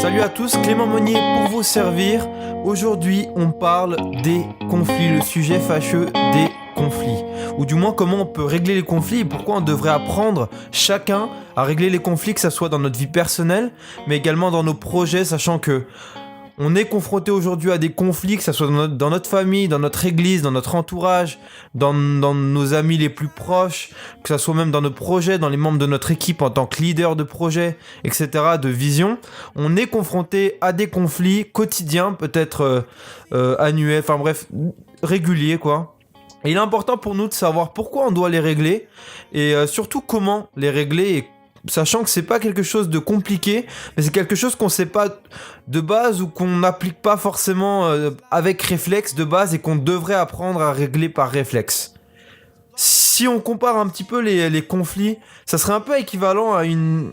Salut à tous, Clément Monnier pour vous servir. Aujourd'hui, on parle des conflits, le sujet fâcheux des conflits. Ou du moins, comment on peut régler les conflits et pourquoi on devrait apprendre chacun à régler les conflits, que ce soit dans notre vie personnelle, mais également dans nos projets, sachant que on est confronté aujourd'hui à des conflits, que ce soit dans notre famille, dans notre église, dans notre entourage, dans nos amis les plus proches, que ce soit même dans nos projets, dans les membres de notre équipe en tant que leader de projet, etc., de vision. On est confronté à des conflits quotidiens, peut-être annuels, enfin bref, réguliers quoi. Et il est important pour nous de savoir pourquoi on doit les régler et surtout comment les régler et sachant que c'est pas quelque chose de compliqué, mais c'est quelque chose qu'on sait pas de base ou qu'on n'applique pas forcément avec réflexe de base et qu'on devrait apprendre à régler par réflexe. Si on compare un petit peu les conflits, ça serait un peu équivalent à une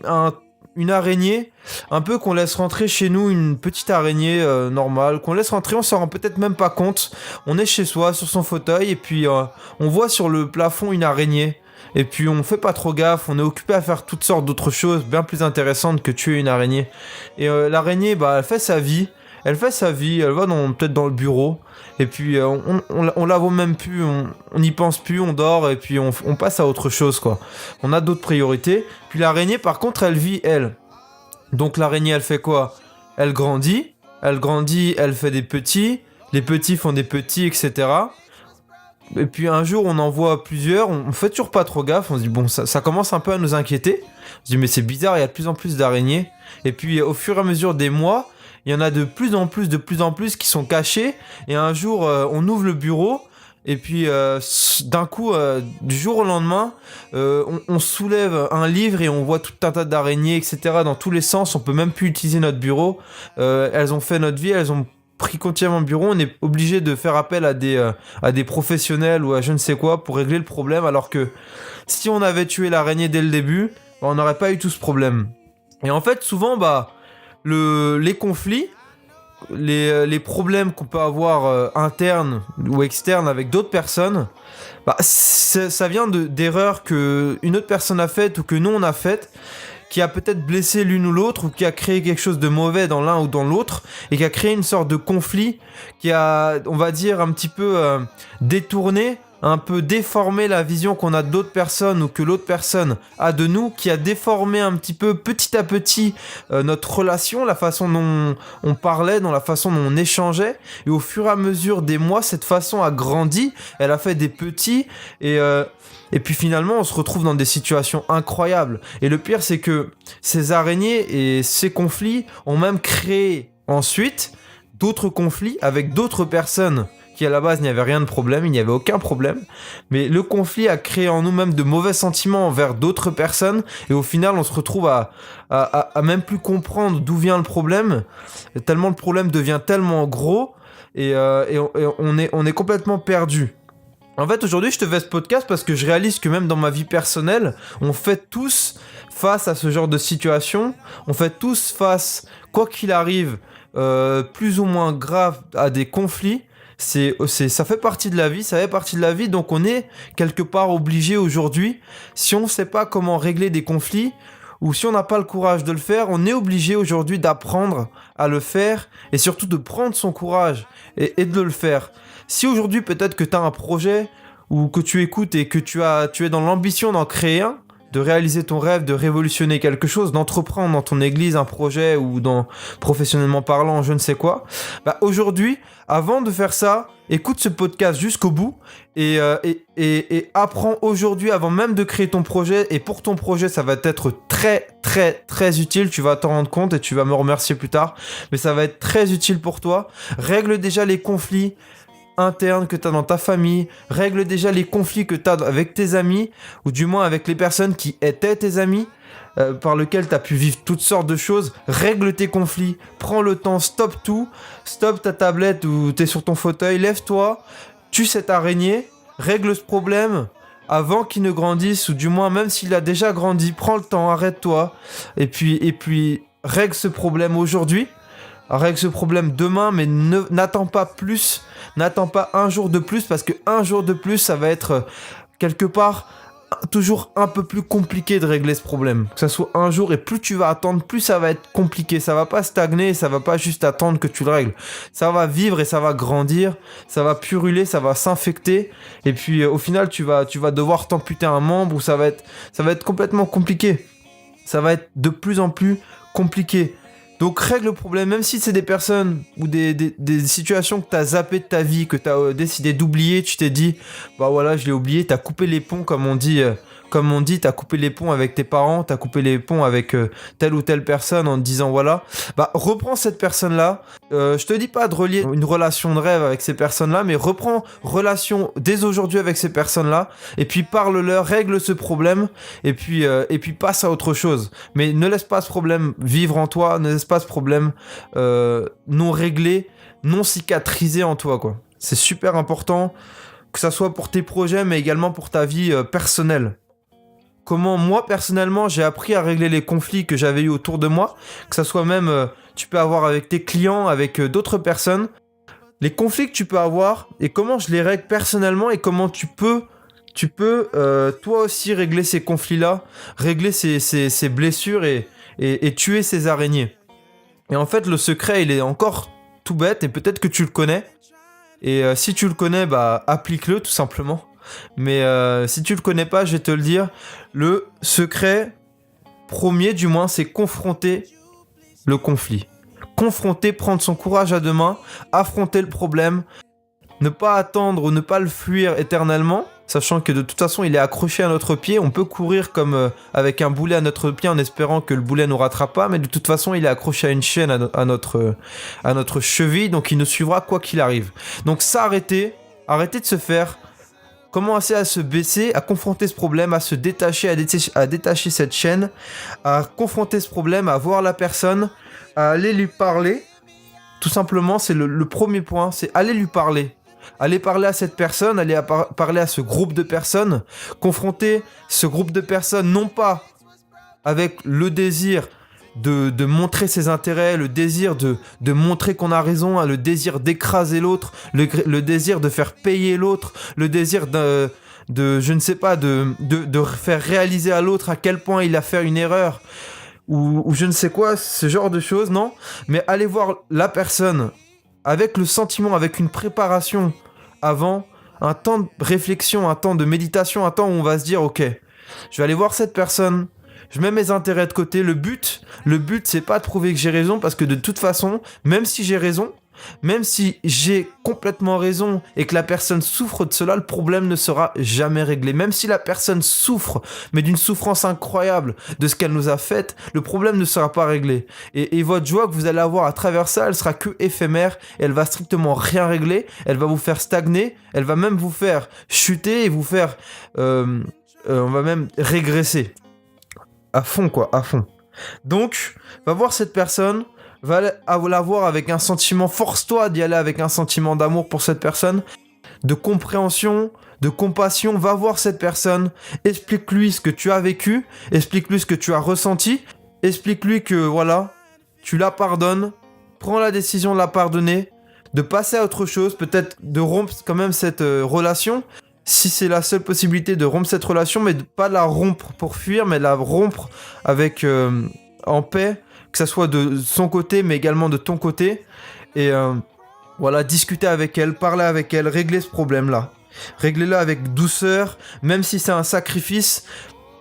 araignée, un peu qu'on laisse rentrer chez nous, une petite araignée normale, qu'on laisse rentrer, on s'en rend peut-être même pas compte. On est chez soi, sur son fauteuil, et puis on voit sur le plafond une araignée. Et puis on fait pas trop gaffe, on est occupé à faire toutes sortes d'autres choses bien plus intéressantes que tuer une araignée. Et l'araignée, elle fait sa vie, elle va peut-être dans le bureau, et puis on la voit même plus, on n'y pense plus, on dort, et puis on passe à autre chose quoi. On a d'autres priorités. Puis l'araignée par contre elle vit elle. Donc l'araignée elle fait quoi ? Elle grandit, elle fait des petits, les petits font des petits, etc. Et puis un jour on en voit plusieurs, on fait toujours pas trop gaffe, on se dit bon ça commence un peu à nous inquiéter. On se dit mais c'est bizarre, il y a de plus en plus d'araignées. Et puis au fur et à mesure des mois, il y en a de plus en plus qui sont cachés. Et un jour on ouvre le bureau et puis d'un coup du jour au lendemain on soulève un livre et on voit tout un tas d'araignées, etc. dans tous les sens. On peut même plus utiliser notre bureau. Elles ont fait notre vie, elles ont pris continuellement le bureau, on est obligé de faire appel à des professionnels ou à je ne sais quoi pour régler le problème, alors que si on avait tué l'araignée dès le début, on n'aurait pas eu tout ce problème. Et en fait, souvent, les conflits, les problèmes qu'on peut avoir internes ou externes avec d'autres personnes, ça vient d'erreurs qu'une autre personne a faites ou que nous on a faites, qui a peut-être blessé l'une ou l'autre, ou qui a créé quelque chose de mauvais dans l'un ou dans l'autre, et qui a créé une sorte de conflit, qui a, on va dire, un petit peu détourné, un peu déformé la vision qu'on a d'autres personnes, ou que l'autre personne a de nous, qui a déformé un petit peu, petit à petit, notre relation, la façon dont on parlait, dans la façon dont on échangeait, et au fur et à mesure des mois, cette façon a grandi, elle a fait des petits, et puis finalement, on se retrouve dans des situations incroyables. Et le pire, c'est que ces araignées et ces conflits ont même créé ensuite d'autres conflits avec d'autres personnes qui à la base n'y avait rien de problème, il n'y avait aucun problème. Mais le conflit a créé en nous-mêmes de mauvais sentiments envers d'autres personnes. Et au final, on se retrouve à même plus comprendre d'où vient le problème. Tellement le problème devient tellement gros et on est complètement perdu. En fait, aujourd'hui, je te fais ce podcast parce que je réalise que même dans ma vie personnelle, on fait tous face à ce genre de situation. On fait tous face, quoi qu'il arrive, plus ou moins grave à des conflits. Ça fait partie de la vie, donc on est quelque part obligé aujourd'hui, si on ne sait pas comment régler des conflits, ou si on n'a pas le courage de le faire, on est obligé aujourd'hui d'apprendre à le faire, et surtout de prendre son courage et de le faire. Si aujourd'hui peut-être que tu as un projet ou que tu écoutes et que tu es dans l'ambition d'en créer un, de réaliser ton rêve, de révolutionner quelque chose, d'entreprendre dans ton église un projet ou professionnellement parlant, je ne sais quoi, aujourd'hui, avant de faire ça, écoute ce podcast jusqu'au bout et apprends aujourd'hui avant même de créer ton projet. Et pour ton projet, ça va être très très très utile, tu vas t'en rendre compte et tu vas me remercier plus tard, mais ça va être très utile pour toi. Règle déjà les conflits internes que tu as dans ta famille, règle déjà les conflits que tu as avec tes amis, ou du moins avec les personnes qui étaient tes amis, par lesquels tu as pu vivre toutes sortes de choses. Règle tes conflits, prends le temps, stop tout, stop ta tablette ou tu es sur ton fauteuil, lève-toi, tue cette araignée, règle ce problème avant qu'il ne grandisse, ou du moins même s'il a déjà grandi, prends le temps, arrête-toi, et puis règle ce problème aujourd'hui. Règle ce problème demain, mais n'attends pas plus, n'attends pas un jour de plus, parce que un jour de plus, ça va être quelque part toujours un peu plus compliqué de régler ce problème. Que ça soit un jour, et plus tu vas attendre, plus ça va être compliqué. Ça va pas stagner, ça va pas juste attendre que tu le règles. Ça va vivre et ça va grandir, ça va puruler, ça va s'infecter, et puis au final tu vas devoir t'amputer un membre, ou ça va être complètement compliqué. Ça va être de plus en plus compliqué. Donc règle le problème, même si c'est des personnes ou des situations que t'as zappé de ta vie, que t'as décidé d'oublier, tu t'es dit, bah voilà, je l'ai oublié, t'as coupé les ponts comme on dit, t'as coupé les ponts avec tes parents, t'as coupé les ponts avec telle ou telle personne en te disant voilà, bah reprends cette personne-là, je te dis pas de relier une relation de rêve avec ces personnes-là, mais reprends relation dès aujourd'hui avec ces personnes-là, et puis parle-leur, règle ce problème, et puis passe à autre chose. Mais ne laisse pas ce problème vivre en toi, ne laisse pas ce problème non réglé, non cicatrisé en toi, quoi. C'est super important, que ça soit pour tes projets, mais également pour ta vie personnelle. Comment moi personnellement j'ai appris à régler les conflits que j'avais eu autour de moi, que ça soit même tu peux avoir avec tes clients, avec d'autres personnes, les conflits que tu peux avoir et comment je les règle personnellement, et comment tu peux toi aussi régler ces conflits-là, régler ces blessures et tuer ces araignées. Et en fait le secret il est encore tout bête, et peut-être que tu le connais, et si tu le connais, bah applique-le tout simplement. Mais si tu le connais pas, je vais te le dire. Le secret premier, du moins, c'est confronter le conflit. Confronter, prendre son courage à deux mains, affronter le problème, ne pas attendre ou ne pas le fuir éternellement, sachant que de toute façon il est accroché à notre pied. On peut courir comme avec un boulet à notre pied en espérant que le boulet ne nous rattrape pas, mais de toute façon il est accroché à une chaîne à notre cheville, donc il nous suivra quoi qu'il arrive. Donc ça, arrêtez de se faire... Commencer à se baisser, à confronter ce problème, à se détacher, à détacher cette chaîne, à confronter ce problème, à voir la personne, à aller lui parler. Tout simplement, c'est le premier point, c'est aller lui parler. Aller parler à cette personne, aller parler à ce groupe de personnes, confronter ce groupe de personnes, non pas avec le désir de montrer ses intérêts, le désir de montrer qu'on a raison, le désir d'écraser l'autre, le désir de faire payer l'autre, le désir de je ne sais pas, de faire réaliser à l'autre à quel point il a fait une erreur, ou je ne sais quoi, ce genre de choses, non. Mais aller voir la personne avec le sentiment, avec une préparation avant, un temps de réflexion, un temps de méditation, un temps où on va se dire ok, je vais aller voir cette personne, je mets mes intérêts de côté. Le but, c'est pas de prouver que j'ai raison, parce que de toute façon, même si j'ai raison, même si j'ai complètement raison et que la personne souffre de cela, le problème ne sera jamais réglé. Même si la personne souffre, mais d'une souffrance incroyable de ce qu'elle nous a fait, le problème ne sera pas réglé. Et votre joie que vous allez avoir à travers ça, elle sera que éphémère, et elle va strictement rien régler. Elle va vous faire stagner, elle va même vous faire chuter et vous faire... on va même régresser. À fond, quoi, à fond. Donc, va voir cette personne, va la voir avec un sentiment, force-toi d'y aller avec un sentiment d'amour pour cette personne, de compréhension, de compassion. Va voir cette personne, explique-lui ce que tu as vécu, explique-lui ce que tu as ressenti, explique-lui que, voilà, tu la pardonnes, prends la décision de la pardonner, de passer à autre chose, peut-être de rompre quand même cette relation, si c'est la seule possibilité de rompre cette relation, mais de pas la rompre pour fuir, mais la rompre avec en paix, que ça soit de son côté, mais également de ton côté. Et voilà, discuter avec elle, parler avec elle, régler ce problème-là. Réglez-le avec douceur, même si c'est un sacrifice.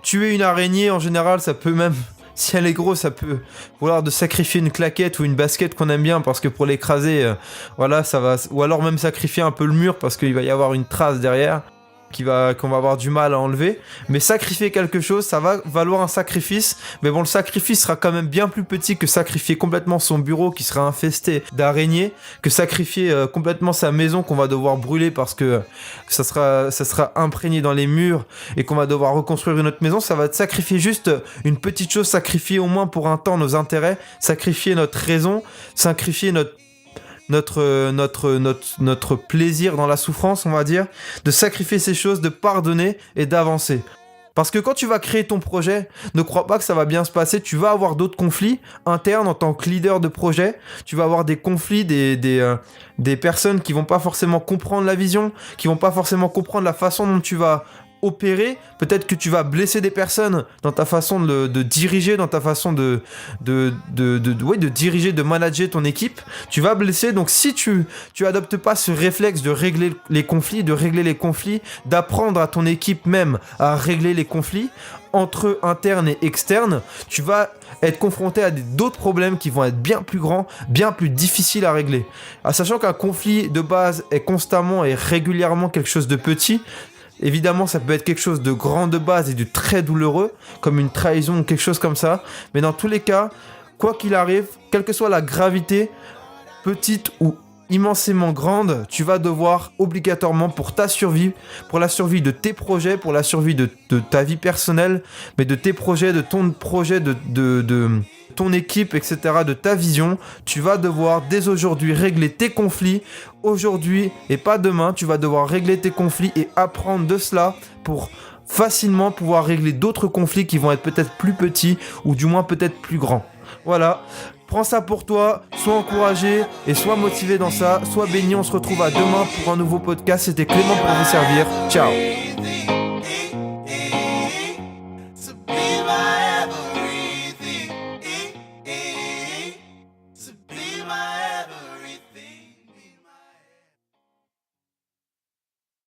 Tuer une araignée, en général, ça peut même... Si elle est grosse, ça peut vouloir de sacrifier une claquette ou une basket qu'on aime bien, parce que pour l'écraser, voilà, ça va... Ou alors même sacrifier un peu le mur, parce qu'il va y avoir une trace derrière qu'on va avoir du mal à enlever. Mais sacrifier quelque chose, ça va valoir un sacrifice. Mais bon, le sacrifice sera quand même bien plus petit que sacrifier complètement son bureau qui sera infesté d'araignées, que sacrifier complètement sa maison qu'on va devoir brûler parce que ça sera imprégné dans les murs et qu'on va devoir reconstruire une autre maison. Ça va te sacrifier juste une petite chose, sacrifier au moins pour un temps nos intérêts, sacrifier notre raison, sacrifier notre plaisir dans la souffrance, on va dire, de sacrifier ces choses, de pardonner et d'avancer. Parce que quand tu vas créer ton projet, ne crois pas que ça va bien se passer. Tu vas avoir d'autres conflits internes en tant que leader de projet. Tu vas avoir des conflits, des personnes qui vont pas forcément comprendre la vision, qui vont pas forcément comprendre la façon dont tu vas opérer, peut-être que tu vas blesser des personnes dans ta façon de diriger, dans ta façon de diriger, de manager ton équipe. Tu vas blesser, donc si tu adoptes pas ce réflexe de régler les conflits, d'apprendre à ton équipe même à régler les conflits entre internes et externes, tu vas être confronté à d'autres problèmes qui vont être bien plus grands, bien plus difficiles à régler. Sachant qu'un conflit de base est constamment et régulièrement quelque chose de petit, évidemment ça peut être quelque chose de grand de base et de très douloureux, comme une trahison ou quelque chose comme ça, mais dans tous les cas, quoi qu'il arrive, quelle que soit la gravité, petite ou immensément grande, tu vas devoir obligatoirement pour ta survie, pour la survie de tes projets, pour la survie de ta vie personnelle, mais de tes projets, de ton projet, de ton équipe, etc., de ta vision, tu vas devoir dès aujourd'hui régler tes conflits. Aujourd'hui et pas demain, tu vas devoir régler tes conflits et apprendre de cela pour facilement pouvoir régler d'autres conflits qui vont être peut-être plus petits ou du moins peut-être plus grands. Voilà. Prends ça pour toi, sois encouragé et sois motivé dans ça, sois béni. On se retrouve à demain pour un nouveau podcast. C'était Clément pour vous servir. Ciao. Be my